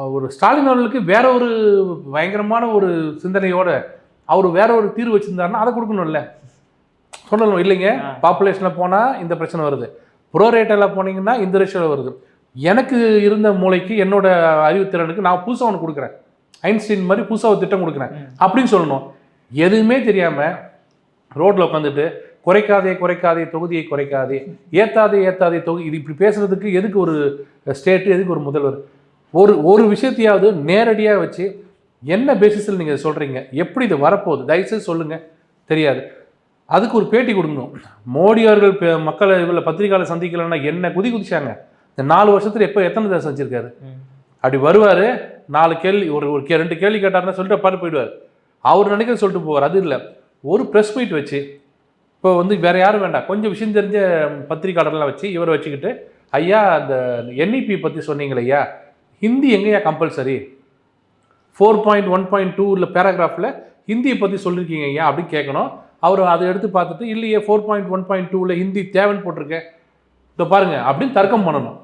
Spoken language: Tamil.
ஒரு ஸ்டாலின் அவர்களுக்கு வேற ஒரு பயங்கரமான ஒரு சிந்தனையோட அவர் வேற ஒரு தீர்வு வச்சிருந்தாருன்னா அதை கொடுக்கணும்ல. சொல்லணும் இல்லைங்க, பாப்புலேஷனில் போனால் இந்த பிரச்சனை வருது, ப்ரோ ரேட்டில் போனீங்கன்னா இந்த ரேஷியோவில் வருது, எனக்கு இருந்த மூளைக்கு என்னோட அறிவுத்திறனுக்கு நான் புதுசாக ஒன்று கொடுக்குறேன், ஐன்ஸ்டீன் மாதிரி புதுசாக ஒரு திட்டம் கொடுக்குறேன் அப்படின்னு சொல்லணும். எதுவுமே தெரியாமல் ரோட்டில் உட்காந்துட்டு குறைக்காதே குறைக்காதே தொகுதியை குறைக்காதே, ஏற்றாதே ஏற்றாதே தொகுதி, இது இப்படி பேசுறதுக்கு எதுக்கு ஒரு ஸ்டேட்டு, எதுக்கு ஒரு முதல்வர்? ஒரு விஷயத்தையாவது நேரடியாக வச்சு என்ன பேசிஸில் நீங்கள் சொல்கிறீங்க, எப்படி இது வரப்போகுது தயவுசெய்து சொல்லுங்கள். தெரியாது. அதுக்கு ஒரு பேட்டி கொடுக்கணும். மோடி அவர்கள் மக்களை இவ்வளோ பத்திரிகையாளர் சந்திக்கலைன்னா என்ன குதிச்சாங்க. இந்த 4 வருஷத்தில் எத்தனை தடவை சந்திச்சிருக்காரு? அப்படி வருவார், 4 கேள்வி, ஒரு 2 கேள்வி கேட்டாருன்னா சொல்லிட்டு பாட்டு போயிடுவார். அவர் நினைக்கிறத சொல்லிட்டு போவார். அது இல்லை, ஒரு ப்ரெஸ் மீட் வச்சு, இப்போ வேறு யாரும் வேண்டாம், கொஞ்சம் விஷயம் தெரிஞ்ச பத்திரிகையாளர்லாம் வச்சு இவரை வச்சுக்கிட்டு, ஐயா அந்த என்இபி பற்றி சொன்னீங்களே ஐயா, ஹிந்தி எங்கேயா கம்பல்சரி, 4.1.2 பேராகிராஃபில் ஹிந்தியை பற்றி சொல்லியிருக்கீங்க ஐயா அப்படின்னு கேட்கணும். அவர் அதை எடுத்து பார்த்துட்டு இல்லையே 4.1.2 ஹிந்தி தேவைன்னு போட்டிருக்கேன், இதை பாருங்கள் அப்படின்னு தர்க்கம் பண்ணணும்.